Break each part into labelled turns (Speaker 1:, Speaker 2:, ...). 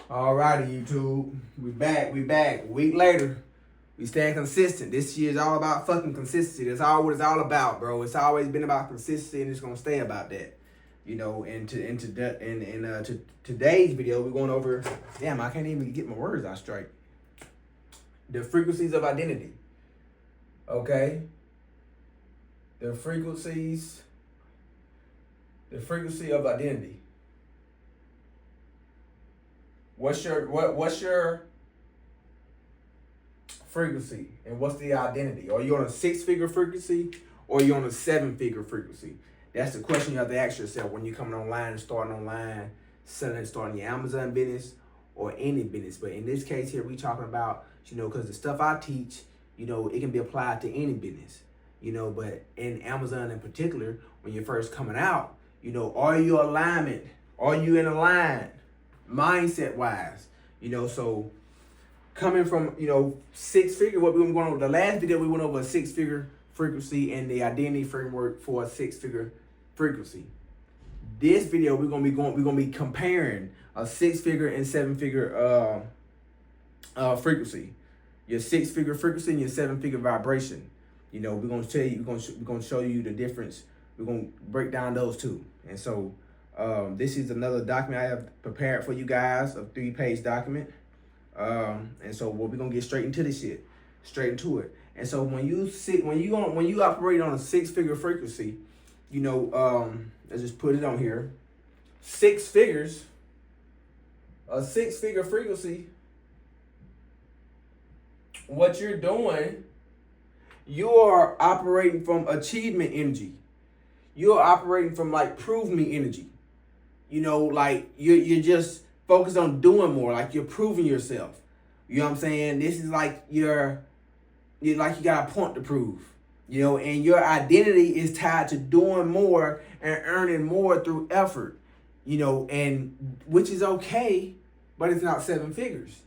Speaker 1: Alrighty, YouTube. We back. A week later. We staying consistent. This year is all about fucking consistency. That's all what it's all about, bro. It's always been about consistency, and it's gonna stay about that. To today's video, we're going over. Damn, I can't even get my words out straight. The frequencies of identity. Okay. The frequency of identity. What's your frequency and what's the identity? Are you on a 6-figure frequency or are you on a 7-figure frequency? That's the question you have to ask yourself when you're coming online and starting online, starting your Amazon business or any business. But in this case here, we talking about, because the stuff I teach, it can be applied to any business, but in Amazon in particular, when you're first coming out, are you alignment? Are you in alignment? Mindset wise, so coming from, 6-figure, what we were going over the last video, we went over a 6-figure frequency and the identity framework for a 6-figure frequency. This video, we're gonna be comparing a 6-figure and 7-figure frequency, your 6-figure frequency and your 7-figure vibration. We're gonna show you the difference. We're gonna break down those two, and so. This is another document I have prepared for you guys, a 3-page document. And so we're gonna get straight into this shit, straight into it. And so when you operate on a 6-figure frequency, let's just put it on here. 6 figures, a 6-figure frequency. What you're doing, you are operating from achievement energy. You're operating from like prove me energy. Like you're just focused on doing more, like you're proving yourself. You know what I'm saying? This is like you got a point to prove. And your identity is tied to doing more and earning more through effort. And which is okay, but it's not 7 figures.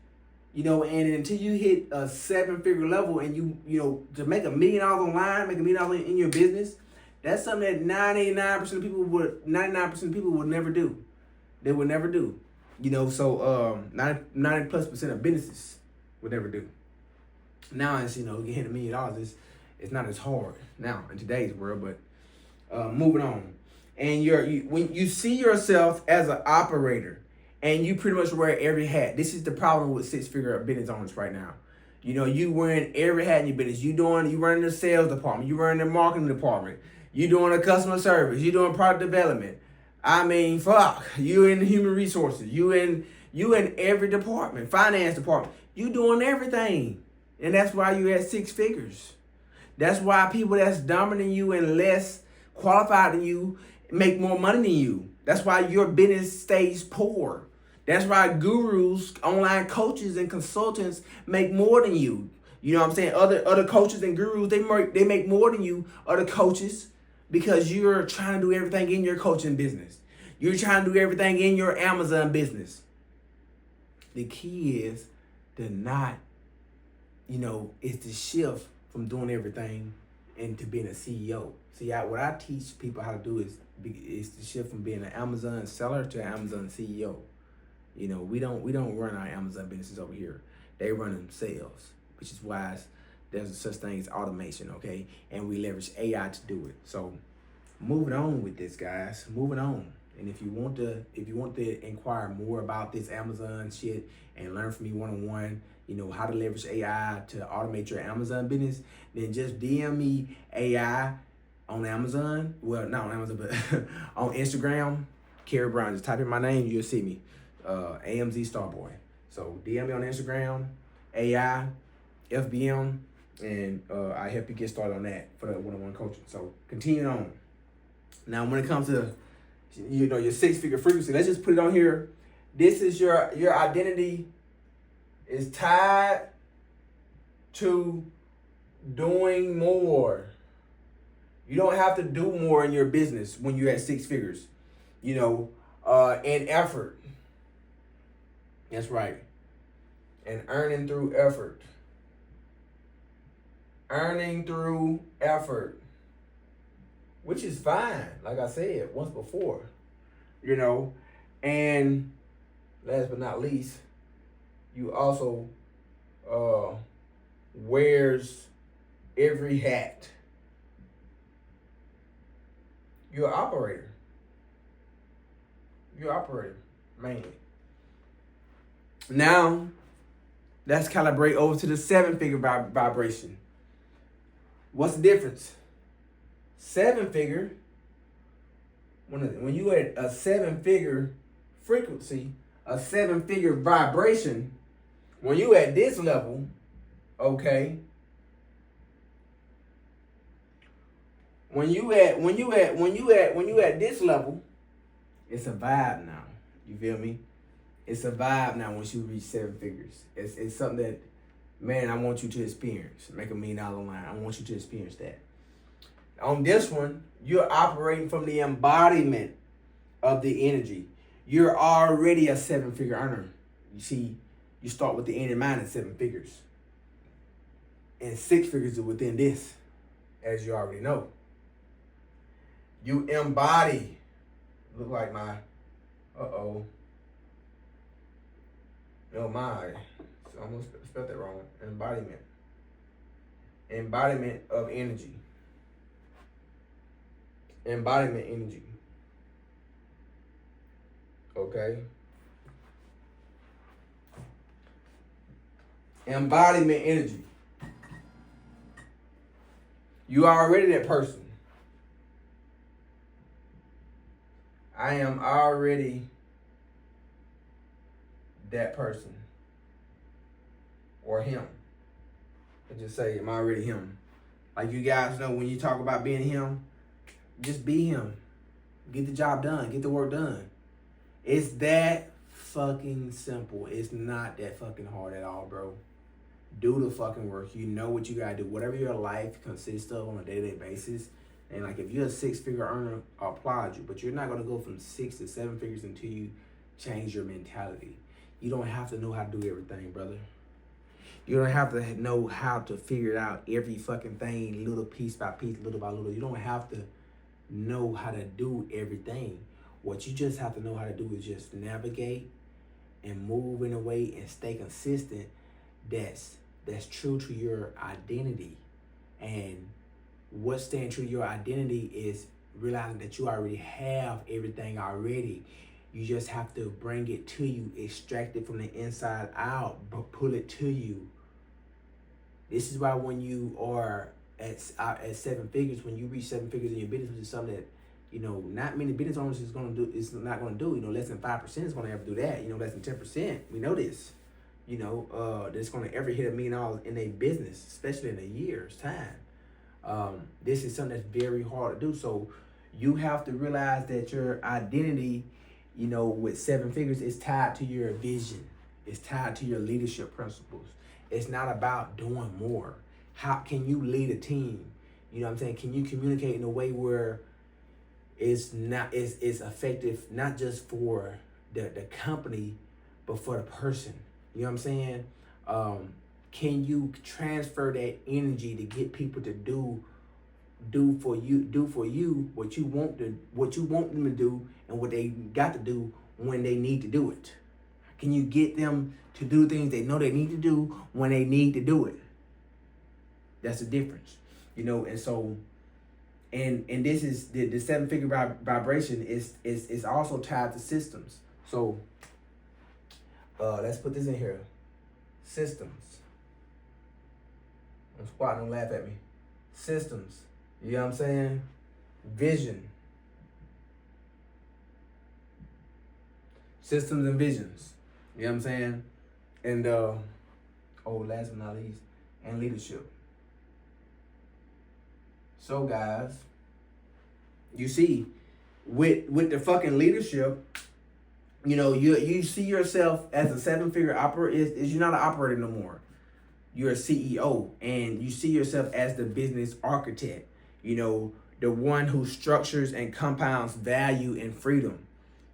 Speaker 1: And until you hit a 7-figure level and to make $1 million online, make $1 million in your business, that's something that 99% of people would never do. They would never do. 90+% of businesses would never do. Now it's, getting $1 million it's not as hard now in today's world, but moving on. And when you see yourself as an operator and you pretty much wear every hat. This is the problem with 6-figure business owners right now. You wearing every hat in your business. You running the sales department, you running the marketing department. You doing a customer service. You doing product development. I mean, fuck. You in human resources. You in every department. Finance department. You doing everything. And that's why you at 6 figures. That's why people that's dumber than you and less qualified than you make more money than you. That's why your business stays poor. That's why gurus, online coaches, and consultants make more than you. You know what I'm saying? Other coaches and gurus, they make more than you, other coaches. Because you're trying to do everything in your coaching business. You're trying to do everything in your Amazon business. The key is to not, it's the shift from doing everything into being a CEO. See, what I teach people how to do is the shift from being an Amazon seller to an Amazon CEO. We don't run our Amazon businesses over here. They run themselves, which is why there's such thing as automation, okay? And we leverage AI to do it. So moving on with this, guys, moving on. And if you want to inquire more about this Amazon shit and learn from me one-on-one, how to leverage AI to automate your Amazon business, then just DM me AI on Amazon. Well, not on Amazon, but on Instagram, Kerry Brown. Just type in my name, you'll see me, AMZ Starboy. So DM me on Instagram, AI, FBM, and I help you get started on that for the one-on-one coaching. So continue on. Now, when it comes to your 6-figure frequency, let's just put it on here. This is your identity is tied to doing more. You don't have to do more in your business when you're at 6 figures. And effort. That's right. And earning through effort. Earning through effort. Which is fine, like I said once before. And last but not least, You also wears every hat. You're an operator. You're an operator, mainly. Now, let's calibrate over to the 7-figure vibration. What's the difference? 7-figure, when you at a 7-figure frequency, a 7-figure vibration, when you at this level, okay, when you at this level, it's a vibe now. You feel me? It's a vibe now once you reach 7 figures. It's something that, man, I want you to experience. Make $1 million line. I want you to experience that. On this one, you're operating from the embodiment of the energy. You're already a 7-figure earner. You see, you start with the end in mind at 7 figures. And 6 figures are within this, as you already know. You embody. Look like my, no, my, so I almost spelled that wrong. Embodiment. Embodiment of energy. Embodiment energy. Okay? Embodiment energy. You are already that person. I am already that person. Or him. I just say, I'm already him. Like you guys know, when you talk about being him, just be him. Get the job done. Get the work done. It's that fucking simple. It's not that fucking hard at all, bro. Do the fucking work. You know what you gotta do. Whatever your life consists of on a day-to-day basis. And like if you're a 6-figure earner, I applaud you. But you're not gonna go from 6 to 7 figures until you change your mentality. You don't have to know how to do everything, brother. You don't have to know how to figure out every fucking thing, little piece by piece, little by little. You don't have to know how to do everything. What you just have to know how to do is just navigate and move in a way and stay consistent that's true to your identity. And what's staying true to your identity is realizing that you already have everything already. You just have to bring it to you, extract it from the inside out, but pull it to you. This is why when you are at 7 figures, when you reach 7 figures in your business, which is something that, you know, not many business owners is not gonna do. You know, less than 5% is gonna ever do that. You know, less than 10%. We know this. You know, that's gonna ever hit $1 million in a business, especially in a year's time. This is something that's very hard to do. So you have to realize that your identity, you know, with 7 figures is tied to your vision. It's tied to your leadership principles. It's not about doing more. How can you lead a team? You know what I'm saying? Can you communicate in a way where it's effective, not just for the company, but for the person? You know what I'm saying? Can you transfer that energy to get people to do for you what you want them to do and what they got to do when they need to do it? Can you get them to do things they know they need to do when they need to do it? That's the difference, you know. And so, and this is the 7-figure vibration is also tied to systems. So, let's put this in here. Systems. I'm squatting, don't laugh at me. Systems. You know what I'm saying? Vision. Systems and visions. You know what I'm saying? And last but not least, and leadership. So guys, you see, with the fucking leadership, you know, you see yourself as a 7-figure operator. Is you're not an operator no more. You're a CEO, and you see yourself as the business architect. You know, the one who structures and compounds value and freedom.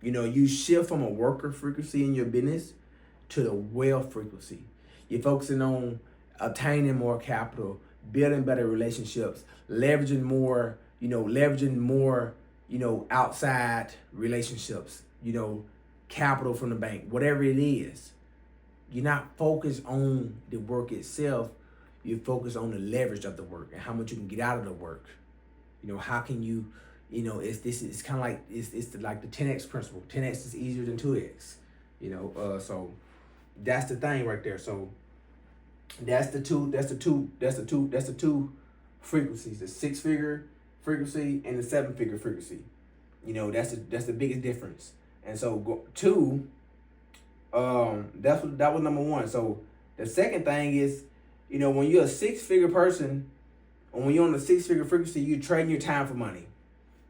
Speaker 1: You know, you shift from a worker frequency in your business to the wealth frequency. You're focusing on obtaining more capital, building better relationships, leveraging more, outside relationships, capital from the bank, whatever it is. You're not focused on the work itself. You're focused on the leverage of the work and how much you can get out of the work. You know, how can you, it's kind of like, like the 10X principle. 10X is easier than 2X, so that's the thing right there. So that's the two frequencies, the 6-figure frequency and the 7-figure frequency. That's the biggest difference. And so that was number one. So the second thing is, when you're a 6-figure person, or when you're on the 6-figure frequency, you're trading your time for money.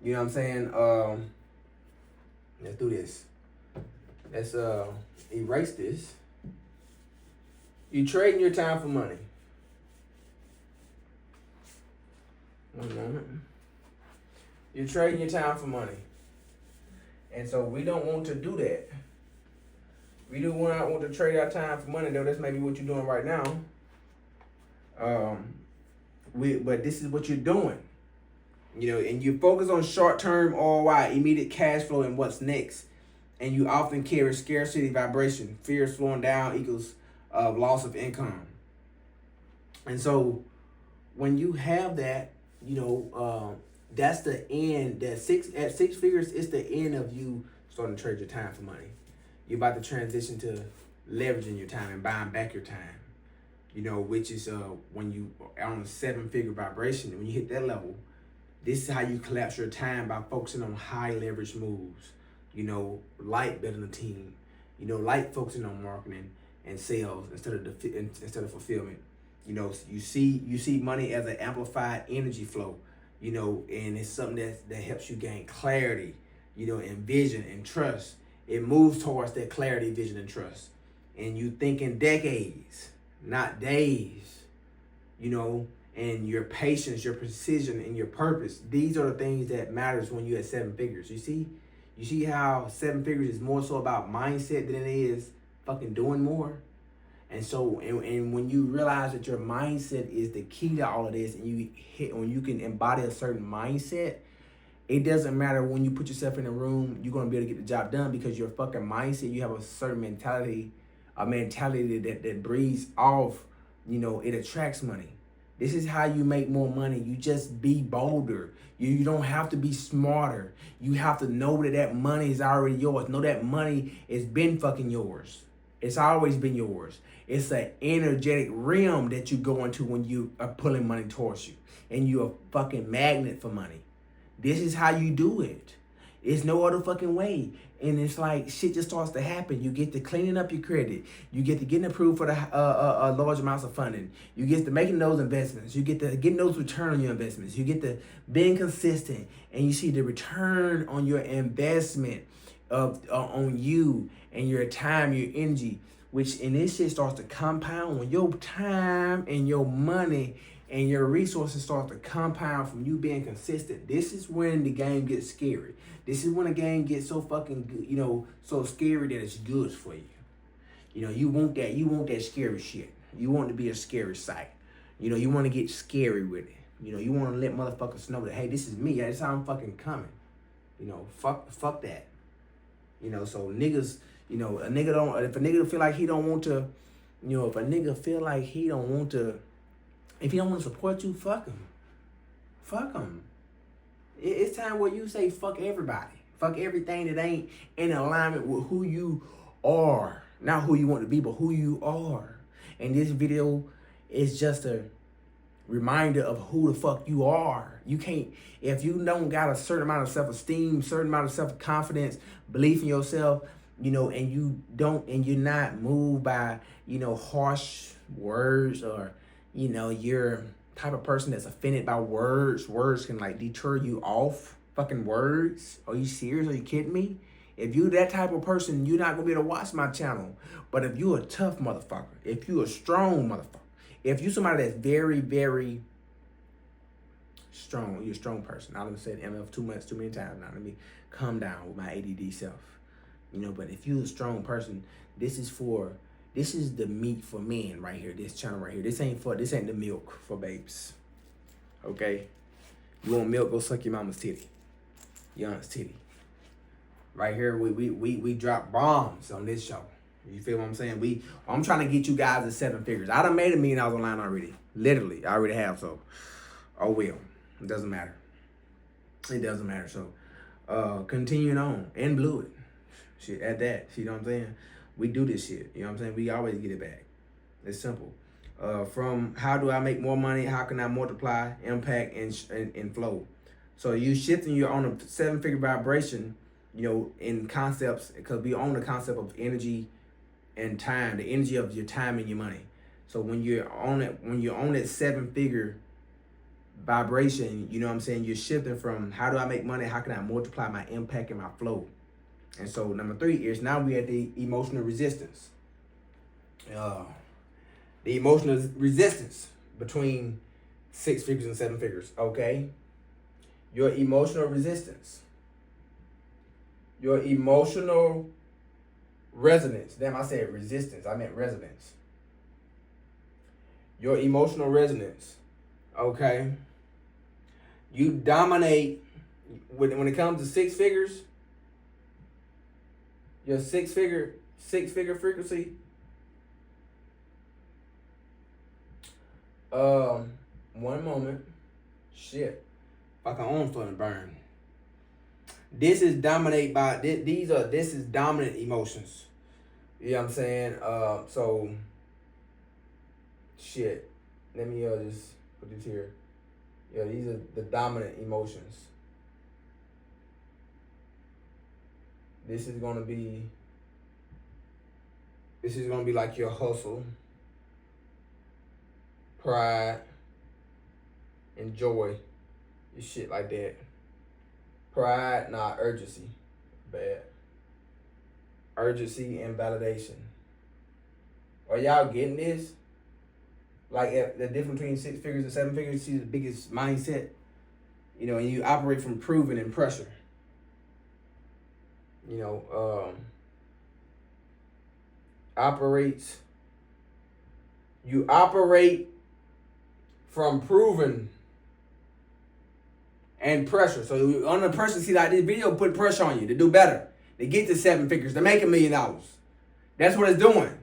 Speaker 1: You know what I'm saying? Let's do this. Let's erase this. You're trading your time for money. One moment. You're trading your time for money. And so we don't want to do that. We do not want to trade our time for money, though. That's maybe what you're doing right now. But this is what you're doing. And you focus on short-term ROI, immediate cash flow, and what's next. And you often carry scarcity vibration. Fear of slowing down equals loss of income. And so when you have that, that's the end. At 6 figures, it's the end of you starting to trade your time for money. You're about to transition to leveraging your time and buying back your time. Which is when you are on a 7-figure vibration. When you hit that level, this is how you collapse your time, by focusing on high leverage moves. Like building a team. Like focusing on marketing and sales instead of fulfillment. You see money as an amplified energy flow. And it's something that helps you gain clarity, and vision and trust. It moves towards that clarity, vision, and trust. And you think in decades, not days, and your patience, your precision, and your purpose. These are the things that matters when you're at 7 figures. You see how 7 figures is more so about mindset than it is fucking doing more. And so, and when you realize that your mindset is the key to all of this, and when you can embody a certain mindset, it doesn't matter when you put yourself in a room, you're going to be able to get the job done, because your fucking mindset, you have a certain mentality, that breeds off, it attracts money. This is how you make more money. You just be bolder. You don't have to be smarter. You have to know that money is already yours. Know that money has been fucking yours. It's always been yours. It's an energetic realm that you go into when you are pulling money towards you. And you're a fucking magnet for money. This is how you do it. It's no other fucking way. And it's like shit just starts to happen. You get to cleaning up your credit. You get to getting approved for the large amounts of funding. You get to making those investments. You get to getting those return on your investments. You get to being consistent. And you see the return on your investment on you and your time, your energy, and this shit starts to compound when your time and your money and your resources start to compound from you being consistent. This is when the game gets scary. This is when the game gets so fucking good, so scary that it's good for you. You want that scary shit. You want to be a scary sight. You want to get scary with it. You want to let motherfuckers know that, hey, this is me. That's how I'm fucking coming. Fuck that. So niggas, if a nigga feel like he don't want to, if he don't want to support you, fuck him. Fuck him. It's time where you say fuck everybody. Fuck everything that ain't in alignment with who you are. Not who you want to be, but who you are. And this video is just a reminder of who the fuck you are. You can't, if you don't got a certain amount of self-esteem, certain amount of self-confidence, belief in yourself, and you're not moved by, harsh words, or, you're type of person that's offended by words. Words can like deter you off fucking words. Are you serious? Are you kidding me? If you that type of person, you're not gonna be able to watch my channel. But if you a tough motherfucker, if you a strong motherfucker, if you somebody that's very, very strong, you're a strong person. I done said MF too many times now. Let me calm down with my ADD self. But if you're a strong person, this is the meat for men right here. This channel right here. This ain't the milk for babes. Okay? You want milk? Go suck your mama's titty. Your aunt's titty. Right here, we drop bombs on this show. You feel what I'm saying? I'm trying to get you guys to 7 figures. I done made $1 million online already. Literally, I already have. So, oh well, it doesn't matter. It doesn't matter. So, continuing on and blew it. Shit, at that. You know what I'm saying? We do this shit. You know what I'm saying? We always get it back. It's simple. From how do I make more money? How can I multiply, impact, and flow? So you shifting, you're on a 7-figure vibration, you know, in concepts, because we own the concept of energy and time, the energy of your time and your money. So when you're on that 7-figure vibration, you know what I'm saying, you're shifting from how do I make money, how can I multiply my impact and my flow. And so number 3 is now we at the emotional resistance. The emotional resistance between 6 figures and 7 figures, okay? Your emotional resistance. Your emotional resonance. Damn, I said resistance. I meant resonance. Your emotional resonance, okay? You dominate when it comes to 6 figures. Your six figure frequency. One moment. Shit. Fucking arm's starting to burn. This is dominated by this is dominant emotions. You know what I'm saying? So shit. Let me just put this here. Yeah, these are the dominant emotions. This is gonna be like your hustle, pride, and joy. Your shit like that. Pride, urgency. Bad. Urgency and validation. Are y'all getting this? Like the difference between 6 figures and 7 figures, see the biggest mindset. You know, and you operate from proving and pressure. You know, you operate from proving and pressure. So on the pressure, see, like this video put pressure on you to do better, to get to 7 figures, to make $1 million. That's what it's doing.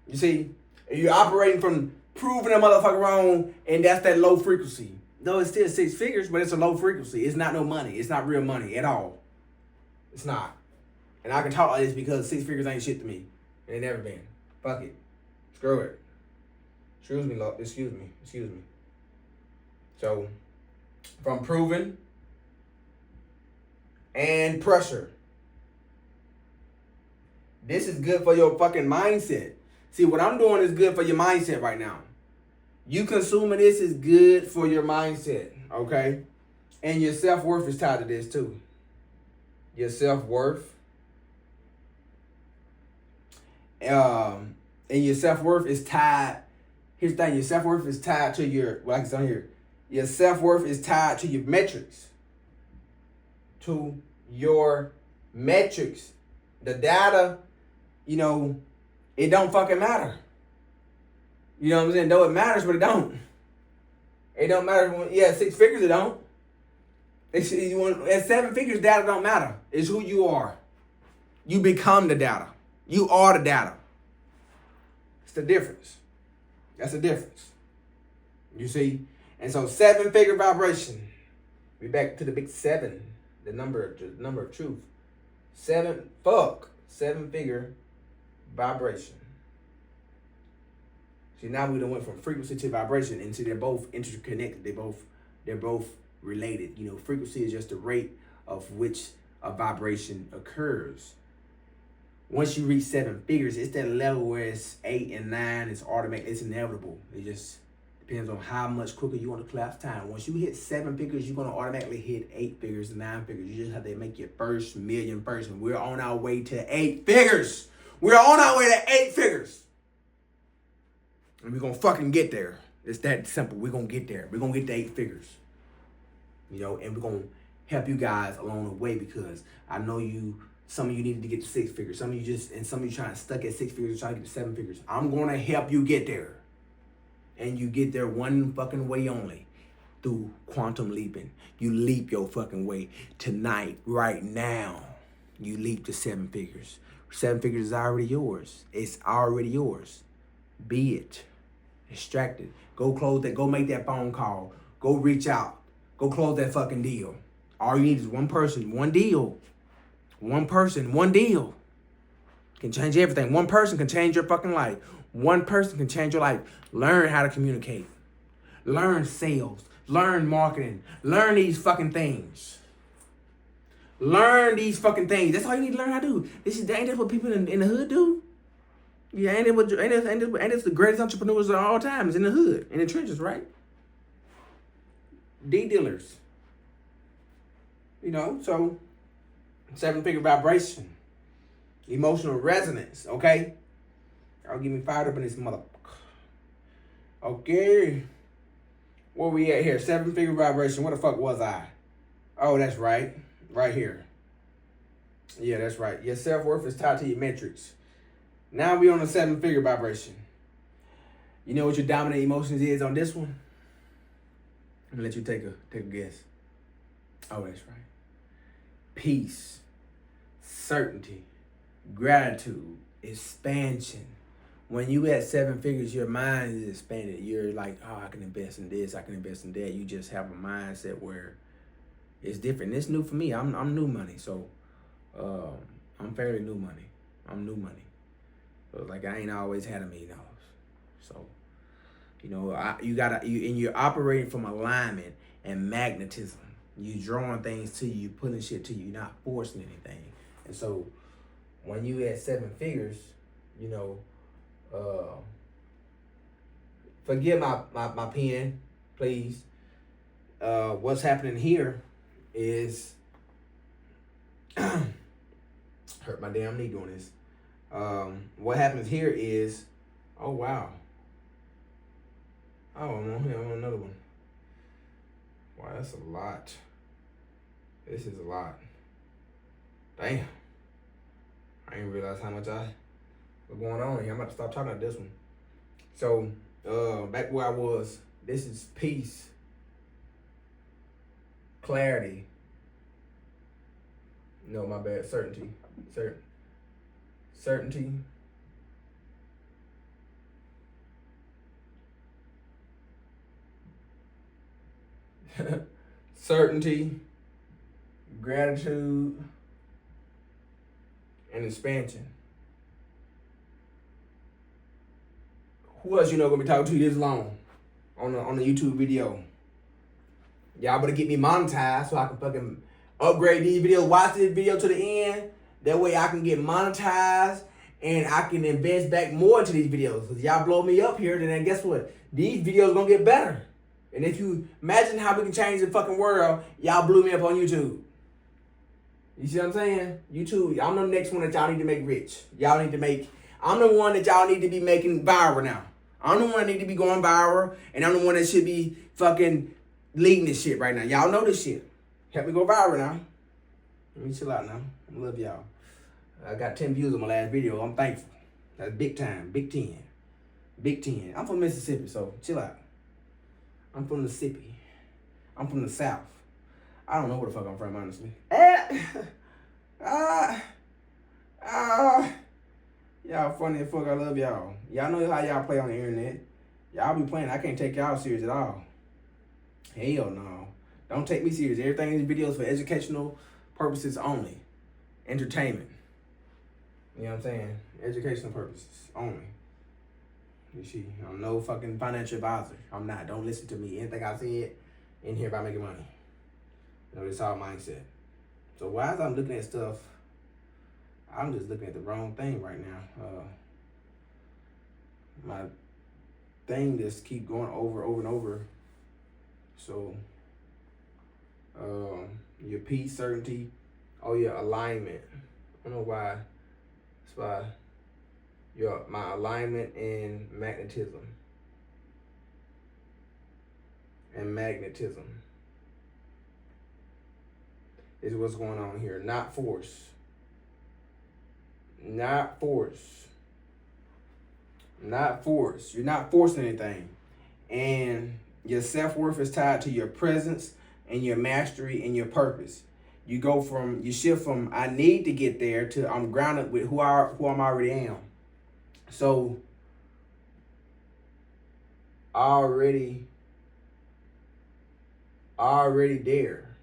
Speaker 1: You see, you're operating from proving a motherfucker wrong, and that's that low frequency. No, it's still 6 figures, but it's a low frequency. It's not no money. It's not real money at all. It's not. And I can talk like this because 6 figures ain't shit to me. It ain't never been. Fuck it. Screw it. Excuse me, Lord. Excuse me. So, from proving and pressure. This is good for your fucking mindset. See, what I'm doing is good for your mindset right now. You consuming this is good for your mindset, okay? And your self-worth is tied to this too. Your self-worth. And your self-worth is tied. Here's the thing, your self-worth is tied to your, like it's on here. Your self-worth is tied to your metrics. To your metrics. The data, you know, it don't fucking matter. You know what I'm saying? Though it matters, but it don't. It don't matter when, 6 figures it don't. At 7 figures, data don't matter. It's who you are. You become the data. You are the data. It's the difference. That's the difference. You see? And so 7-figure vibration. We back to the big 7. The number of truth. 7-figure vibration. See, now we done went from frequency to vibration, and see they're both interconnected. They're both related. You know, frequency is just the rate of which a vibration occurs. Once you reach 7 figures, it's that level where it's 8 and 9. It's automatic. It's inevitable. It just depends on how much quicker you want to collapse time. Once you hit 7 figures, you're going to automatically hit 8 figures and 9 figures. You just have to make your first million first. And we're on our way to 8 figures. We're on our way to 8 figures. And we're going to fucking get there. It's that simple. We're going to get there. We're going to get to 8 figures. You know, and we're going to help you guys along the way, because I know some of you needed to get to 6 figures. Some of you trying to stuck at 6 figures, trying to get to 7 figures. I'm going to help you get there. And you get there one fucking way only, through quantum leaping. You leap your fucking way tonight, right now. You leap to 7 figures. 7 figures is already yours. It's already yours. Be it. Extract it. Go close that. Go make that phone call. Go reach out. Go close that fucking deal. All you need is one person, one deal. One person, one deal. Can change everything. One person can change your fucking life. One person can change your life. Learn how to communicate. Learn sales. Learn marketing. Learn these fucking things. Learn these fucking things. That's all you need to learn how to do. Ain't that what people in the hood do? Yeah, ain't this the greatest entrepreneurs of all time is in the hood, in the trenches, right? D-dealers. You know, so 7-figure vibration. Emotional resonance, okay? Y'all get me fired up in this motherfucker. Okay. Where we at here? 7-figure vibration. Where the fuck was I? Oh, that's right. Right here. Yeah, that's right. Your self-worth is tied to your metrics. Now we on a 7-figure vibration. You know what your dominant emotions is on this one? I'm gonna let you take a guess. Oh, that's right. Peace, certainty, gratitude, expansion. When you at 7 figures, your mind is expanded. You're like, oh, I can invest in this, I can invest in that. You just have a mindset where it's different. It's new for me. I'm new money, so I'm fairly new money. I'm new money. So like I ain't always had $1 million. So, you know, you're operating from alignment and magnetism. You drawing things to you, pulling shit to you, not forcing anything. And so when you at 7 figures, you know, forgive my pen, please. What's happening here is hurt my damn knee doing this. What happens here is, oh wow. Oh, I'm on another one. Wow, that's a lot. This is a lot. Damn. I didn't realize how much was going on here. I'm about to stop talking about this one. So, back where I was, this is peace, clarity. No, my bad. Certainty. Certainty. Certainty, gratitude, and expansion. Who else you know gonna be talking to you this long on the YouTube video? Y'all better get me monetized so I can fucking upgrade these videos. Watch this video to the end. That way I can get monetized and I can invest back more into these videos. Cause y'all blow me up here, then guess what? These videos gonna get better. And if you imagine how we can change the fucking world, y'all blew me up on YouTube. You see what I'm saying? YouTube, I'm the next one that y'all need to make rich. I'm the one that y'all need to be making viral now. I'm the one that need to be going viral, and I'm the one that should be fucking leading this shit right now. Y'all know this shit. Help me go viral now. Let me chill out now. I love y'all. I got 10 views on my last video. I'm thankful. That's big time. Big 10. Big 10. I'm from Mississippi, so chill out. I'm from Mississippi. I'm from the South. I don't know where the fuck I'm from, honestly. Y'all funny as fuck. I love y'all. Y'all know how y'all play on the internet. Y'all be playing. I can't take y'all serious at all. Hell no. Don't take me serious. Everything in these videos for educational purposes only. Entertainment. You know what I'm saying? Educational purposes only. You see, I'm no fucking financial advisor. I'm not. Don't listen to me. Anything I said in here about making money. You know, it's all mindset. So while I'm looking at stuff, I'm just looking at the wrong thing right now. My thing just keep going over and over. So, your peace, certainty, your alignment. I don't know why. That's why. My alignment and magnetism. Is what's going on here. Not force. Not force. Not force. You're not forcing anything. And your self-worth is tied to your presence and your mastery and your purpose. You shift from I need to get there to I'm grounded with who I'm already am. So already there.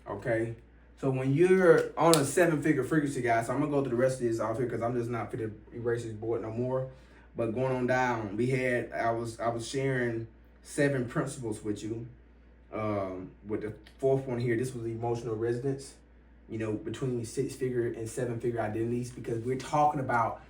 Speaker 1: Okay. So when you're on a 7-figure frequency, guys, so I'm gonna go through the rest of this off here because I'm just not fit to erase this board no more. But going on down, I was sharing 7 principles with you. With the 4th one here, this was emotional resonance. You know, between 6-figure and 7-figure identities, because we're talking about,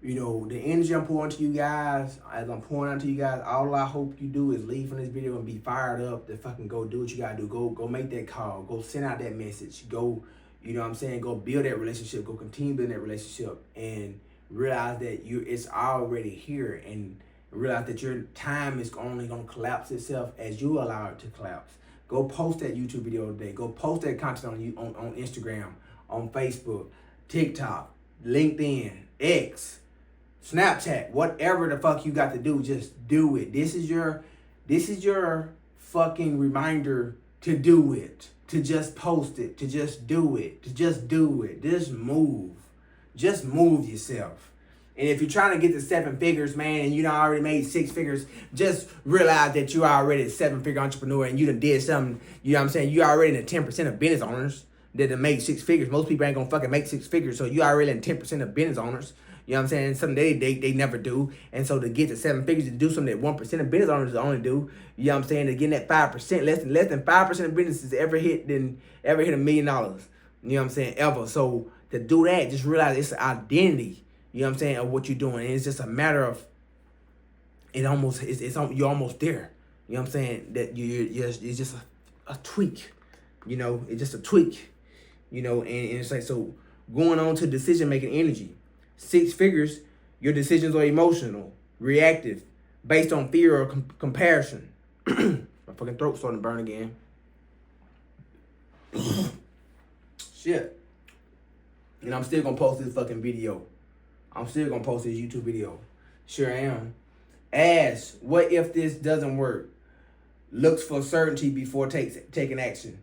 Speaker 1: you know, the energy I'm pouring to you guys, as I'm pouring out to you guys, all I hope you do is leave from this video and be fired up to fucking go do what you gotta do. Go make that call. Go send out that message. Go, you know what I'm saying? Go build that relationship. Go continue building that relationship and realize that it's already here, and realize that your time is only gonna collapse itself as you allow it to collapse. Go post that YouTube video today. Go post that content on Instagram, on Facebook, TikTok, LinkedIn, X, Snapchat, whatever the fuck you got to do, just do it. This is your fucking reminder to do it, to just post it, to just do it, to just do it. Just move. Just move yourself. And if you're trying to get to 7 figures, man, and you done already made 6 figures, just realize that you already a 7-figure entrepreneur and you done did something, you know what I'm saying? You already in the 10% of business owners that make 6 figures. Most people ain't gonna fucking make 6 figures, so you already in 10% of business owners. You know what I'm saying? Something they never do. And so to get to 7 figures, to do something that 1% of business owners only do, you know what I'm saying? To get that 5%, less than 5% of businesses ever hit $1 million. You know what I'm saying? Ever. So to do that, just realize it's an identity, you know what I'm saying, of what you're doing. And it's just a matter of you're almost there. You know what I'm saying? That it's just a tweak. You know, it's just a tweak. You know, and it's like, so going on to decision making energy. 6 figures, your decisions are emotional, reactive, based on fear or comparison. My fucking throat's starting to burn again. Shit. And I'm still gonna post this fucking video. I'm still gonna post this YouTube video. Sure am. Ask, what if this doesn't work? Looks for certainty before taking action.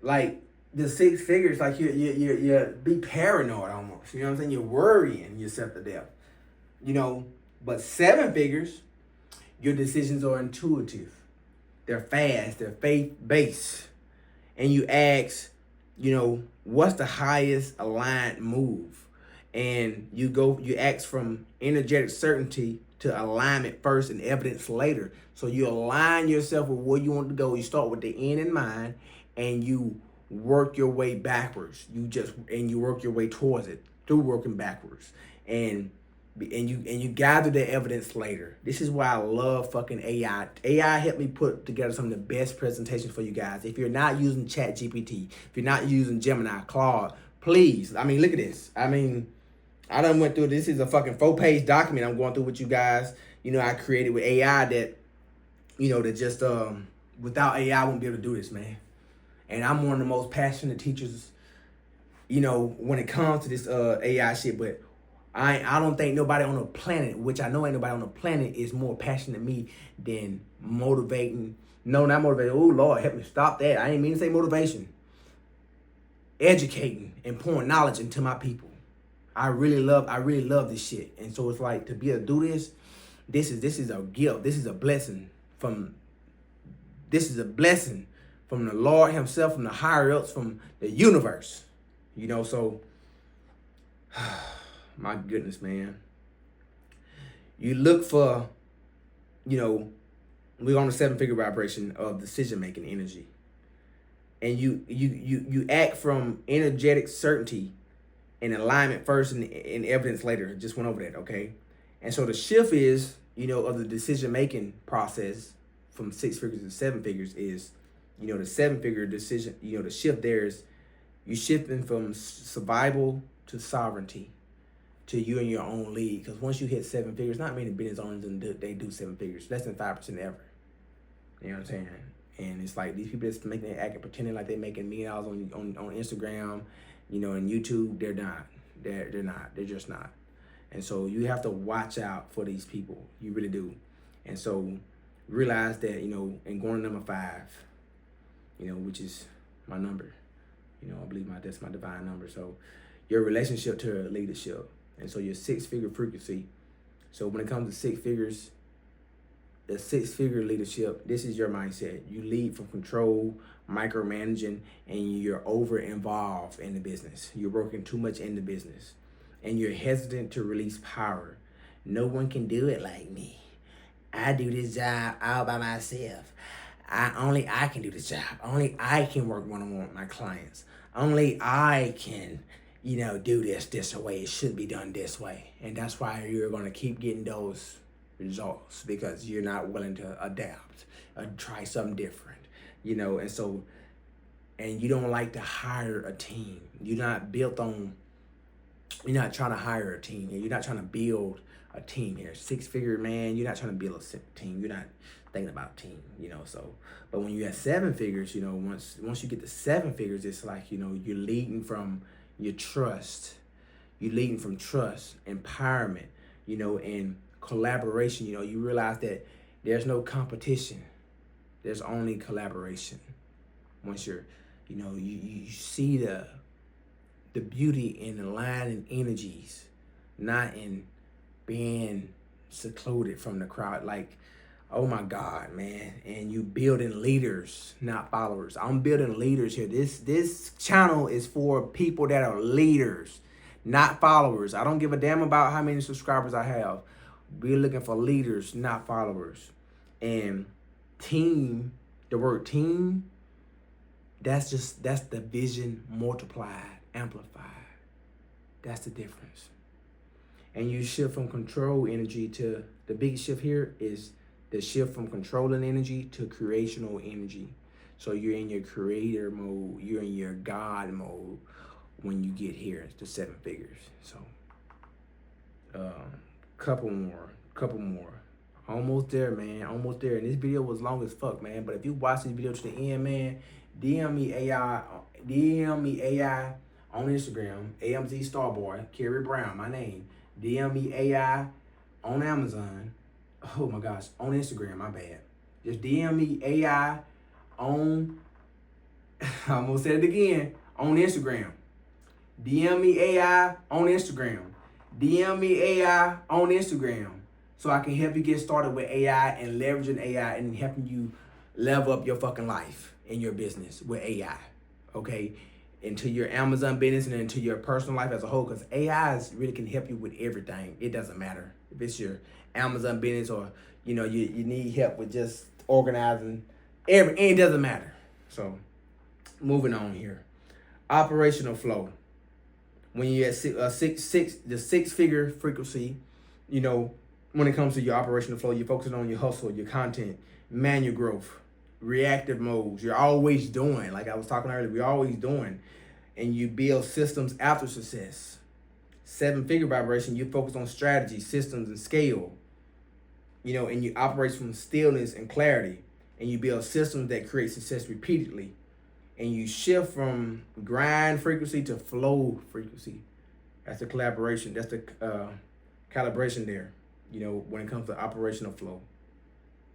Speaker 1: Like, the 6 figures, like you be paranoid almost. You know what I'm saying? You're worrying yourself to death. You know, but 7 figures, your decisions are intuitive. They're fast. They're faith-based. And you ask, you know, what's the highest aligned move? And you ask from energetic certainty to alignment first and evidence later. So you align yourself with where you want to go. You start with the end in mind, and you work your way backwards. You work your way towards it through working backwards, and you gather the evidence later. This is why I love fucking AI. AI helped me put together some of the best presentations for you guys. If you're not using ChatGPT, if you're not using Gemini, Claude, please. I mean, look at this. I mean, I done went through, this is a fucking 4-page document I'm going through with you guys. You know, I created with AI that, you know, that just, without AI, I wouldn't be able to do this, man. And I'm one of the most passionate teachers, you know, when it comes to this AI shit. But I don't think nobody on the planet, which I know ain't nobody on the planet, is more passionate than me than motivating. No, not motivating. Oh, Lord, help me stop that. I didn't mean to say motivation. Educating and pouring knowledge into my people. I really love this shit. And so it's like, to be able to do this is a gift. This is a blessing from the Lord himself, from the higher ups, from the universe. You know, so my goodness, man. You look for, you know, we're on the 7-figure vibration of decision-making energy. And you act from energetic certainty and alignment first and evidence later. Just went over that, okay? And so the shift is, you know, of the decision-making process from 6 figures to 7 figures is, you know, the 7-figure decision, you know, the shift there is you shifting from survival to sovereignty, to you and your own league. Because once you hit 7 figures, not many business owners, they do 7 figures. Less than 5% ever. You know what I'm saying? And it's like these people that's making acting, pretending like they're making $1 million on Instagram, you know, and YouTube. They're not. They're not. They're just not. And so you have to watch out for these people. You really do. And so realize that, you know, and going to number 5, which is my number. I believe that's my divine number. So your relationship to leadership. And so your 6-figure frequency. So when it comes to 6 figures, the 6-figure leadership, this is your mindset. You lead from control, micromanaging, and you're over involved in the business. You're working too much in the business, and you're hesitant to release power. No one can do it like me. I do this job all by myself. Only I can do this job. Only I can work one-on-one with my clients. Only I can, do this way. It should be done this way. And that's why you're going to keep getting those results, because you're not willing to adapt or try something different, and you don't like to hire a team. You're not trying to hire a team here. You're not trying to build a team here. 6-figure man, you're not trying to build a team. You're not thinking about team, but when you're at 7 figures, once you get to 7 figures, it's like, you're leading from your trust. You're leading from trust, empowerment, and collaboration. You realize that there's no competition. There's only collaboration. Once you're, you see the beauty in aligning energies, not in being secluded from the crowd. Like, oh my God, man. And you building leaders, not followers. I'm building leaders here. This channel is for people that are leaders, not followers. I don't give a damn about how many subscribers I have. We're looking for leaders, not followers. And team, the word team, that's the vision multiplied, amplified. That's the difference. And you shift from control energy to, the big shift here is the shift from controlling energy to creational energy. So you're in your creator mode, you're in your God mode when you get here to 7 figures. So couple more. Almost there, man. Almost there. And this video was long as fuck, man. But if you watch this video to the end, man, DM me AI on Instagram, AMZ Starboy, Kerry Brown, my name. DM me AI on Amazon. Oh my gosh, on Instagram, my bad. Just DM me AI on, I almost said it again, on Instagram. DM me AI on Instagram. DM me AI on Instagram, so I can help you get started with AI and leveraging AI and helping you level up your fucking life in your business with AI, okay? Into your Amazon business and into your personal life as a whole, because AI really can help you with everything. It doesn't matter if it's your Amazon business or, you need help with just organizing, it doesn't matter. So, moving on here. Operational flow. When you're at the 6-figure frequency, when it comes to your operational flow, you're focusing on your hustle, your content, manual growth, reactive modes. You're always doing, like I was talking earlier, we're always doing. And you build systems after success. 7-figure vibration, you focus on strategy, systems, and scale. And you operate from stillness and clarity. And you build systems that create success repeatedly. And you shift from grind frequency to flow frequency. That's the collaboration. That's the calibration there, when it comes to operational flow.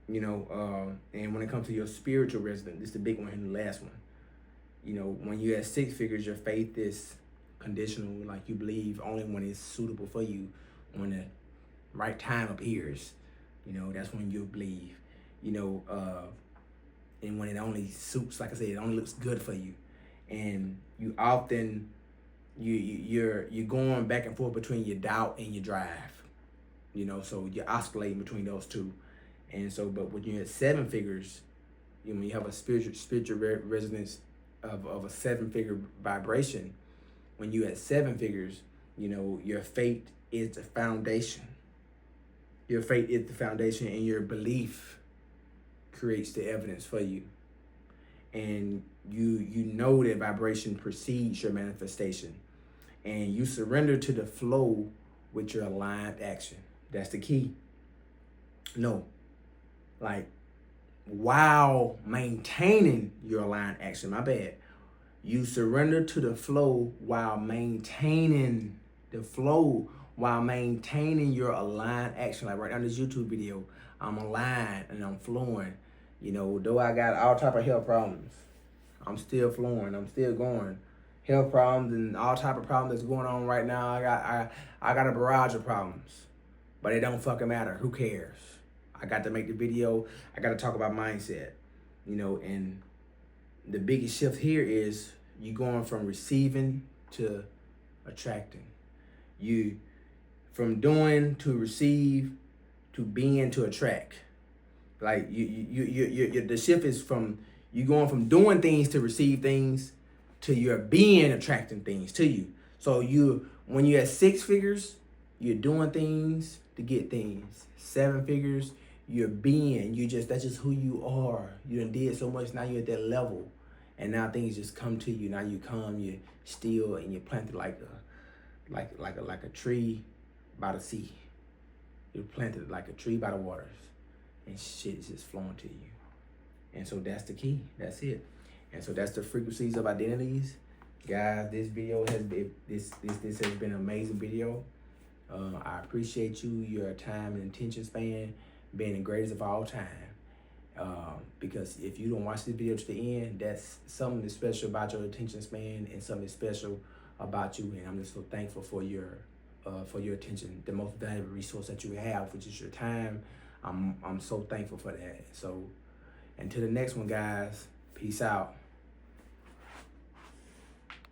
Speaker 1: And when it comes to your spiritual resident, this is the big one and the last one. When you're at 6 figures, your faith is conditional, like you believe only when it's suitable for you, when the right time appears. That's when you believe. And when it only suits, like I said, it only looks good for you. And you often, you're going back and forth between your doubt and your drive. So you're oscillating between those two. And so, but when you're at 7 figures, when you have a spiritual resonance of a 7-figure vibration, when you're at 7 figures, your faith is the foundation. Your faith is the foundation, and your belief creates the evidence for you. And you know that vibration precedes your manifestation. And you surrender to the flow with your aligned action. That's the key. No. Like, while maintaining your aligned action, my bad. You surrender to the flow while maintaining the flow, while maintaining your aligned action. Like right now in this YouTube video, I'm aligned and I'm flowing. Though I got all type of health problems, I'm still flowing. I'm still going. Health problems and all type of problems that's going on right now. I got a barrage of problems, but it don't fucking matter. Who cares? I got to make the video. I got to talk about mindset, and the biggest shift here is you going from receiving to attracting. You from doing to receive to being to attract. Like you the shift is from you going from doing things to receive things to your being attracting things to you. So when you're at 6 figures, you're doing things to get things. 7 figures, you're being. That's just who you are. You done did so much, now you're at that level. And now things just come to you. Now you come, you're still, and you're planted like a tree by the sea. You're planted like a tree by the waters. And shit is just flowing to you. And so that's the key. That's it. And so that's the frequencies of identities. Guys, this video has been this has been an amazing video. I appreciate your time and attention span being the greatest of all time. Because if you don't watch this video to the end, that's something that's special about your attention span and something special about you. And I'm just so thankful for your attention, the most valuable resource that you have, which is your time. I'm so thankful for that. So until the next one, guys, peace out.